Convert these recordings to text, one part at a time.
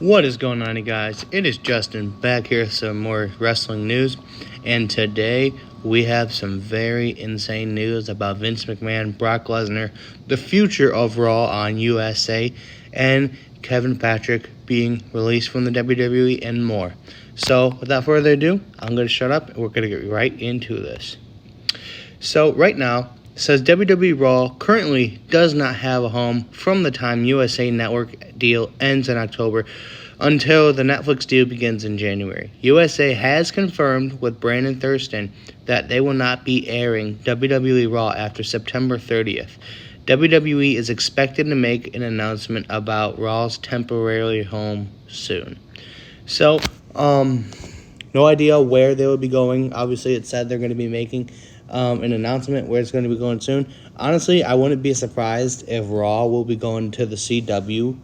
What is going on, you guys? It is Justin back here with some more wrestling news, and today we have some very insane news about Vince McMahon, Brock Lesnar, the future of Raw on USA, and Kevin Patrick being released from the WWE and more. So, without further ado, I'm going to shut up and we're going to get right into this. So, right now, says WWE Raw currently does not have a home from the time USA Network deal ends in October until the Netflix deal begins in January. USA has confirmed with Brandon Thurston that they will not be airing WWE Raw after September 30th. WWE is expected to make an announcement about Raw's temporary home soon. So, no idea where they will be going. Obviously, it said they're going to be making an announcement where it's going to be going soon. Honestly, I wouldn't be surprised if Raw will be going to the CW,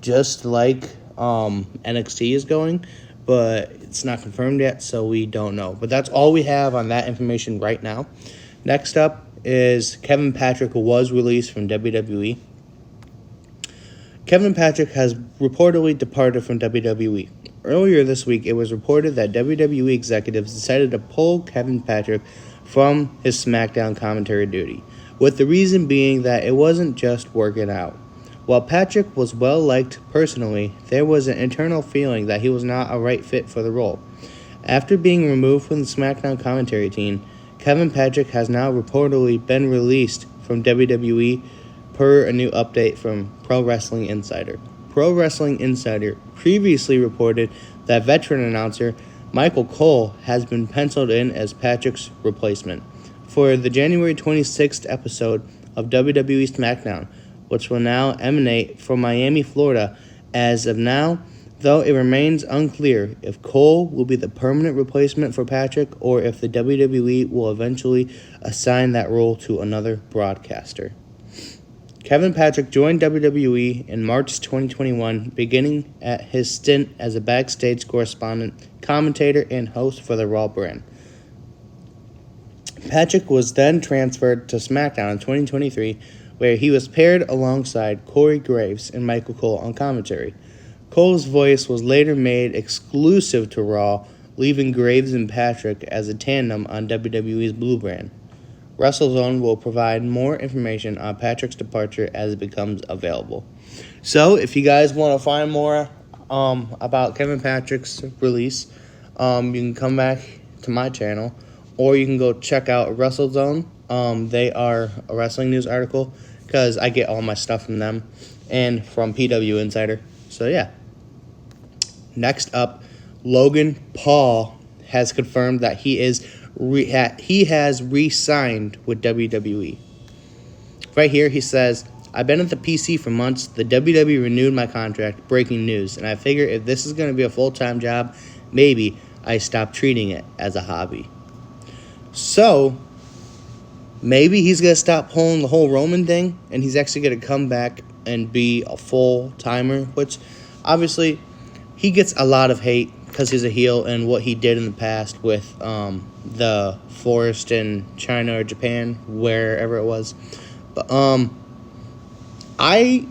just like NXT is going, but it's not confirmed yet, so we don't know. But that's all we have on that information right now. Next up is Kevin Patrick was released from WWE. Kevin Patrick has reportedly departed from WWE. Earlier this week, it was reported that WWE executives decided to pull Kevin Patrick from his Smackdown commentary duty, with the reason being that it wasn't just working out. While Patrick was well liked personally, there was an internal feeling that he was not a right fit for the role. After being removed from the Smackdown commentary team, Kevin Patrick has now reportedly been released from WWE per a new update from Pro Wrestling Insider. Pro Wrestling Insider previously reported that veteran announcer Michael Cole has been penciled in as Patrick's replacement for the January 26th episode of WWE Smackdown, which will now emanate from Miami, Florida. As of now, though, it remains unclear if Cole will be the permanent replacement for Patrick or if the WWE will eventually assign that role to another broadcaster. Kevin Patrick joined WWE in March 2021, beginning at his stint as a backstage correspondent, commentator, and host for the Raw brand. Patrick was then transferred to SmackDown in 2023, where he was paired alongside Corey Graves and Michael Cole on commentary. Cole's voice was later made exclusive to Raw, leaving Graves and Patrick as a tandem on WWE's Blue brand. WrestleZone will provide more information on Patrick's departure as it becomes available. So, if you guys want to find more about Kevin Patrick's release, you can come back to my channel, or you can go check out WrestleZone. They are a wrestling news article, because I get all my stuff from them and from PW Insider. So, yeah. Next up, Logan Paul has confirmed that he has re-signed with WWE. Right here, he says, "I've been at the PC for months. The WWE renewed my contract. Breaking news. And I figure if this is going to be a full-time job, maybe I stop treating it as a hobby." So, maybe he's going to stop pulling the whole Roman thing, and he's actually going to come back and be a full-timer, which, obviously, he gets a lot of hate because he's a heel and what he did in the past with the forest in China or Japan, wherever it was. But I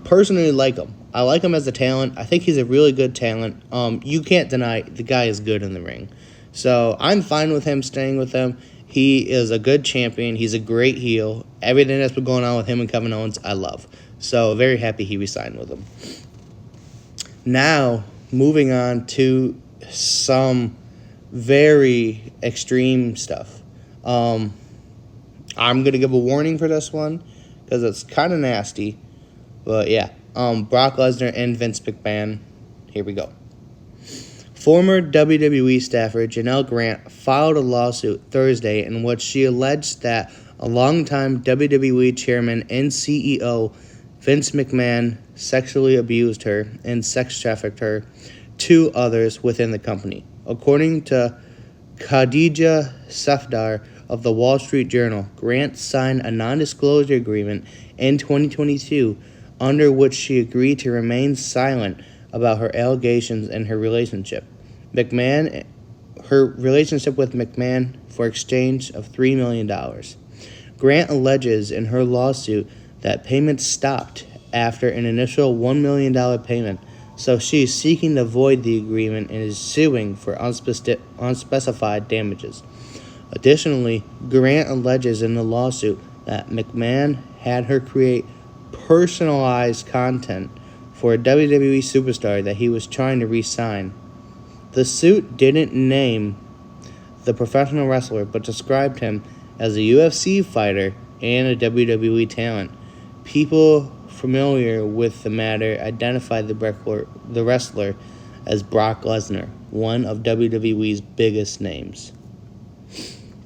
personally like him. I like him as a talent. I think he's a really good talent. You can't deny the guy is good in the ring. So I'm fine with him staying with them. He is a good champion. He's a great heel. Everything that's been going on with him and Kevin Owens, I love. So very happy he resigned with him. Now, moving on to some very extreme stuff. I'm going to give a warning for this one because it's kind of nasty. But yeah, Brock Lesnar and Vince McMahon. Here we go. Former WWE staffer Janelle Grant filed a lawsuit Thursday in which she alleged that a longtime WWE chairman and CEO Vince McMahon sexually abused her and sex trafficked her to others within the company. According to Khadija Safdar of the Wall Street Journal, Grant signed a non-disclosure agreement in 2022 under which she agreed to remain silent about her allegations and her relationship with McMahon for exchange of $3 million. Grant alleges in her lawsuit that payments stopped after an initial $1 million payment so she is seeking to void the agreement and is suing for unspecified damages. Additionally, Grant alleges in the lawsuit that McMahon had her create personalized content for a WWE superstar that he was trying to re-sign. The suit didn't name the professional wrestler, but described him as a UFC fighter and a WWE talent. People familiar with the matter identified the wrestler as Brock Lesnar, one of WWE's biggest names.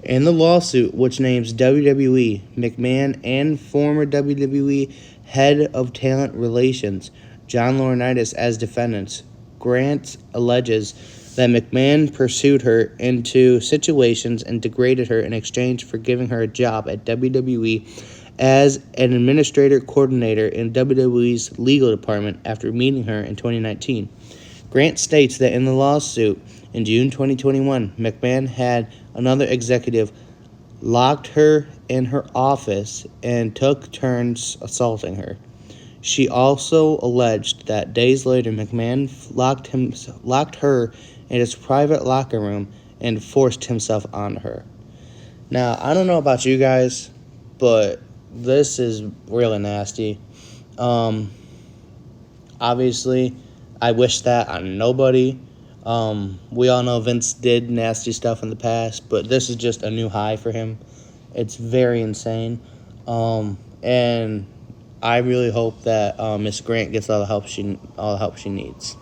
In the lawsuit, which names WWE, McMahon, and former WWE head of talent relations, John Laurinaitis, as defendants, Grant alleges that McMahon pursued her into situations and degraded her in exchange for giving her a job at WWE as an administrator coordinator in WWE's legal department after meeting her in 2019. Grant states that in the lawsuit in June 2021, McMahon had another executive locked her in her office and took turns assaulting her. She also alleged that days later, McMahon locked her in his private locker room and forced himself on her. Now, I don't know about you guys, but this is really nasty. Obviously, I wish that on nobody. We all know Vince did nasty stuff in the past, but this is just a new high for him. It's very insane. And I really hope that Miss Grant gets all the help she needs.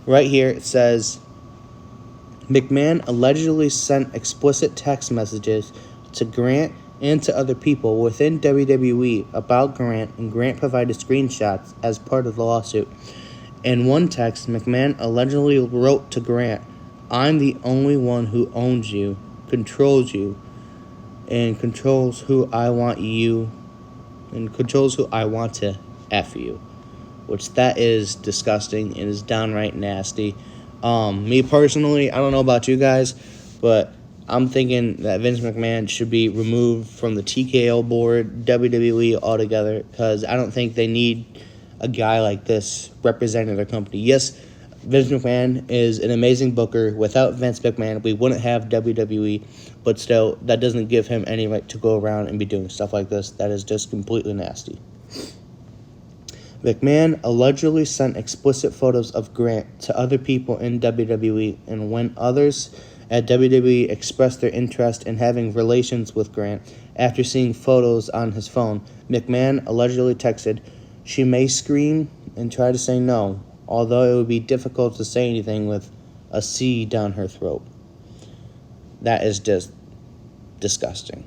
Right here it says, McMahon allegedly sent explicit text messages to Grant and to other people within WWE about Grant, and Grant provided screenshots as part of the lawsuit. In one text, McMahon allegedly wrote to Grant, "I'm the only one who owns you, controls you, and controls who I want to F you," which that is disgusting and is downright nasty. Me personally, I don't know about you guys, but I'm thinking that Vince McMahon should be removed from the TKO board, WWE altogether, because I don't think they need a guy like this representing their company. Yes, Vince McMahon is an amazing booker. Without Vince McMahon, we wouldn't have WWE, but still, that doesn't give him any right to go around and be doing stuff like this. That is just completely nasty. McMahon allegedly sent explicit photos of Grant to other people in WWE, and when others at WWE expressed their interest in having relations with Grant after seeing photos on his phone, McMahon allegedly texted, "She may scream and try to say no, although it would be difficult to say anything with a C down her throat." That is just disgusting.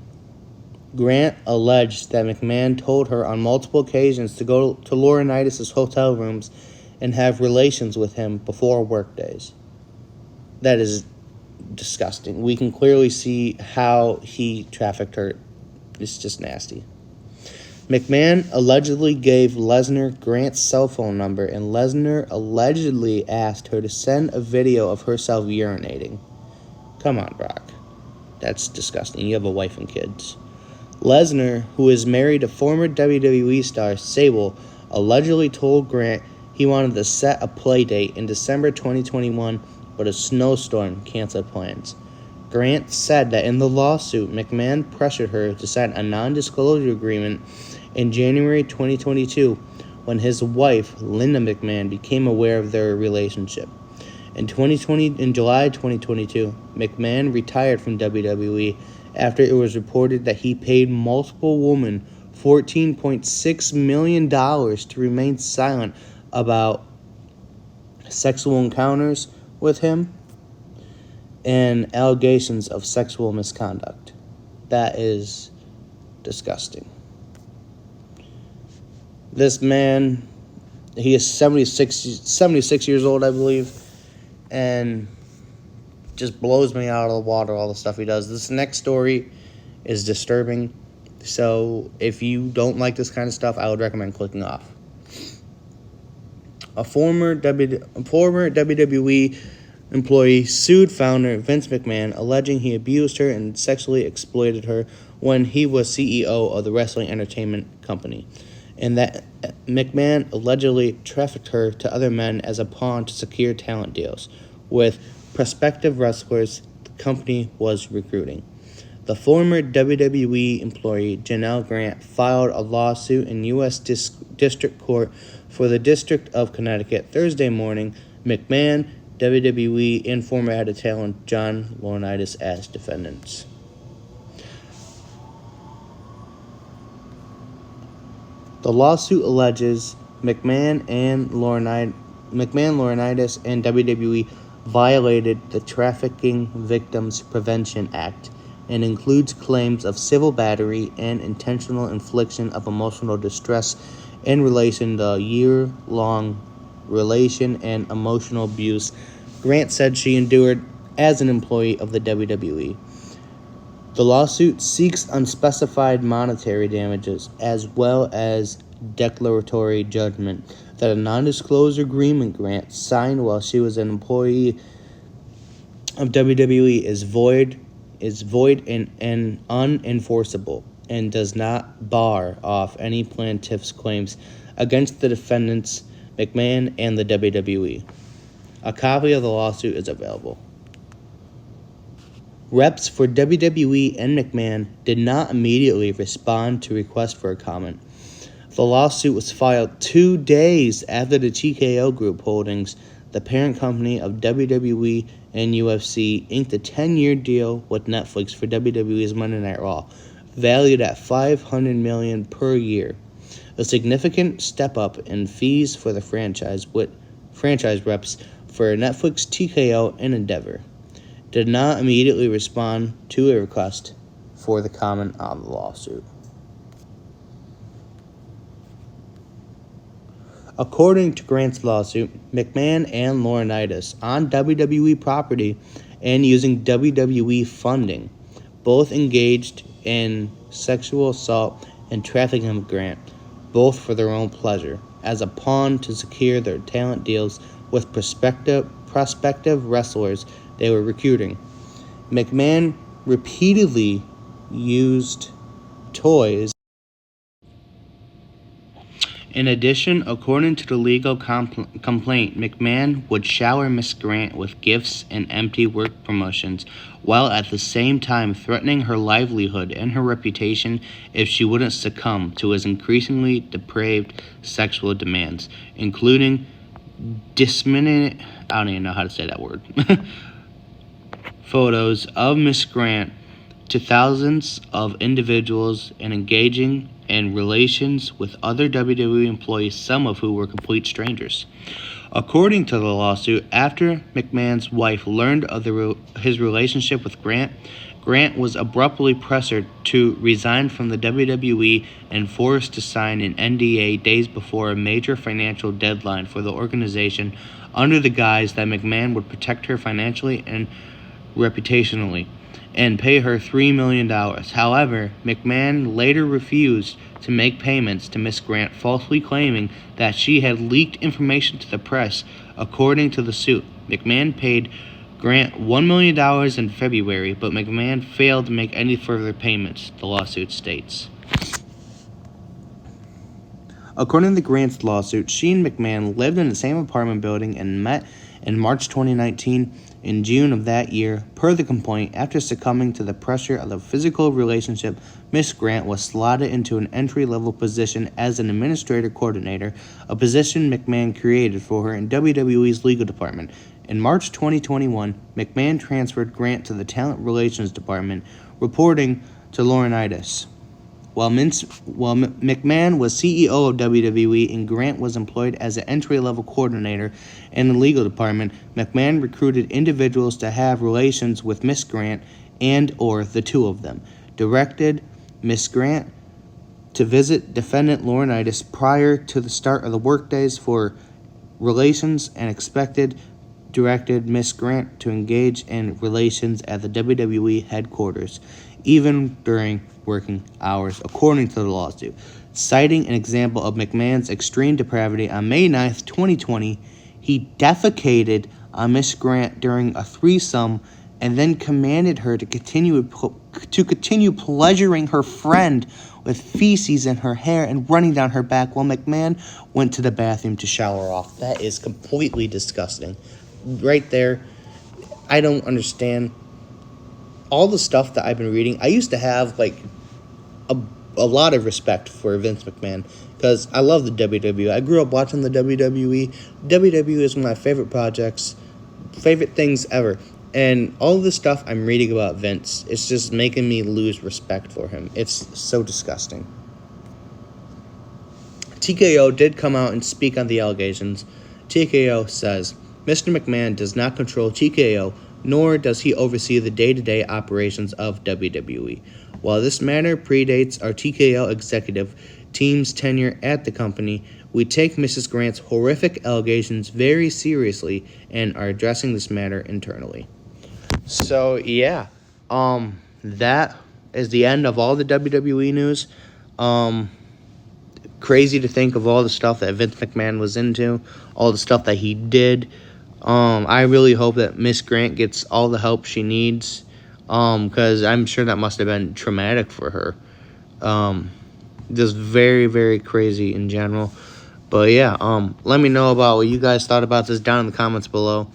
Grant alleged that McMahon told her on multiple occasions to go to Laurinaitis' hotel rooms and have relations with him before work days. That is disgusting. We can clearly see how he trafficked her. It's just nasty. McMahon allegedly gave Lesnar Grant's cell phone number, and Lesnar allegedly asked her to send a video of herself urinating. Come on, Brock. That's disgusting. You have a wife and kids. Lesnar, who is married to former WWE star Sable, allegedly told Grant he wanted to set a play date in December 2021, but a snowstorm canceled plans. Grant said that in the lawsuit, McMahon pressured her to sign a non-disclosure agreement in January 2022 when his wife, Linda McMahon, became aware of their relationship. In July 2022, McMahon retired from WWE after it was reported that he paid multiple women $14.6 million to remain silent about sexual encounters with him and allegations of sexual misconduct. That is disgusting. This man, he is 76 years old, I believe, and just blows me out of the water, all the stuff he does. This next story is disturbing, so if you don't like this kind of stuff, I would recommend clicking off. A former WWE employee sued founder Vince McMahon, alleging he abused her and sexually exploited her when he was CEO of the wrestling entertainment company. and that McMahon allegedly trafficked her to other men as a pawn to secure talent deals with prospective wrestlers the company was recruiting. The former WWE employee Janelle Grant filed a lawsuit in U.S. District Court for the District of Connecticut Thursday morning. McMahon, WWE, and former head of talent John Laurinaitis as defendants. The lawsuit alleges McMahon, Laurinaitis, and WWE violated the Trafficking Victims Prevention Act and includes claims of civil battery and intentional infliction of emotional distress in relation to year-long relation and emotional abuse Grant said she endured as an employee of the WWE. The lawsuit seeks unspecified monetary damages as well as declaratory judgment that a non-disclosure agreement Grant signed while she was an employee of WWE is void and unenforceable and does not bar off any plaintiff's claims against the defendants, McMahon and the WWE. A copy of the lawsuit is available. Reps for WWE and McMahon did not immediately respond to requests for a comment. The lawsuit was filed 2 days after the TKO Group Holdings, the parent company of WWE and UFC, inked a 10-year deal with Netflix for WWE's Monday Night Raw, valued at $500 million per year, a significant step up in fees for the franchise, with franchise reps for Netflix, TKO, and Endeavor did not immediately respond to a request for the comment on the lawsuit. According to Grant's lawsuit, McMahon and Laurinaitis, on WWE property and using WWE funding, both engaged in sexual assault and trafficking of Grant, both for their own pleasure, as a pawn to secure their talent deals with prospective wrestlers they were recruiting. McMahon repeatedly used toys. In addition, according to the legal complaint, McMahon would shower Miss Grant with gifts and empty work promotions, while at the same time threatening her livelihood and her reputation if she wouldn't succumb to his increasingly depraved sexual demands, including I don't even know how to say that word. Photos of Miss Grant to thousands of individuals and engaging in relations with other WWE employees, some of who were complete strangers. According to the lawsuit, after McMahon's wife learned of his relationship with Grant, Grant was abruptly pressured to resign from the WWE and forced to sign an NDA days before a major financial deadline for the organization under the guise that McMahon would protect her financially and reputationally and pay her $3 million. However, McMahon later refused to make payments to Miss Grant, falsely claiming that she had leaked information to the press. According to the suit, McMahon paid Grant $1 million in February, but McMahon failed to make any further payments, the lawsuit states. According to Grant's lawsuit, she and McMahon lived in the same apartment building and met in March 2019. In June of that year, per the complaint, after succumbing to the pressure of the physical relationship, Miss Grant was slotted into an entry-level position as an administrative coordinator, a position McMahon created for her in WWE's legal department. In March 2021, McMahon transferred Grant to the talent relations department, reporting to Laurinaitis. While McMahon was CEO of WWE and Grant was employed as an entry-level coordinator in the legal department, McMahon recruited individuals to have relations with Miss Grant and or the two of them, directed Miss Grant to visit defendant Laurinaitis prior to the start of the workdays for relations and directed Miss Grant to engage in relations at the WWE headquarters, even during working hours, according to the lawsuit. Citing an example of McMahon's extreme depravity, on May 9th, 2020, he defecated on Miss Grant during a threesome and then commanded her to continue to continue pleasuring her friend with feces in her hair and running down her back while McMahon went to the bathroom to shower off. That is completely disgusting. Right there, I don't understand all the stuff that I've been reading. I used to have like a lot of respect for Vince McMahon because I love the WWE. I grew up watching the WWE. WWE is one of my favorite projects, favorite things ever. And all of this stuff I'm reading about Vince, it's just making me lose respect for him. It's so disgusting. TKO did come out and speak on the allegations. TKO says, Mr. McMahon does not control TKO, nor does he oversee the day-to-day operations of WWE. While this matter predates our TKO executive team's tenure at the company, we take Mrs. Grant's horrific allegations very seriously and are addressing this matter internally. So, yeah, that is the end of all the WWE news. Crazy to think of all the stuff that Vince McMahon was into, all the stuff that he did. I really hope that Miss Grant gets all the help she needs, because I'm sure that must have been traumatic for her. Just very, very crazy in general. But, yeah, let me know about what you guys thought about this down in the comments below.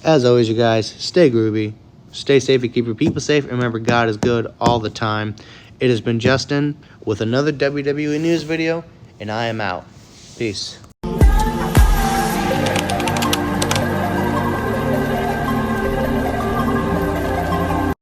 As always, you guys, stay groovy. Stay safe and keep your people safe. And remember, God is good all the time. It has been Justin with another WWE News video, and I am out. Peace.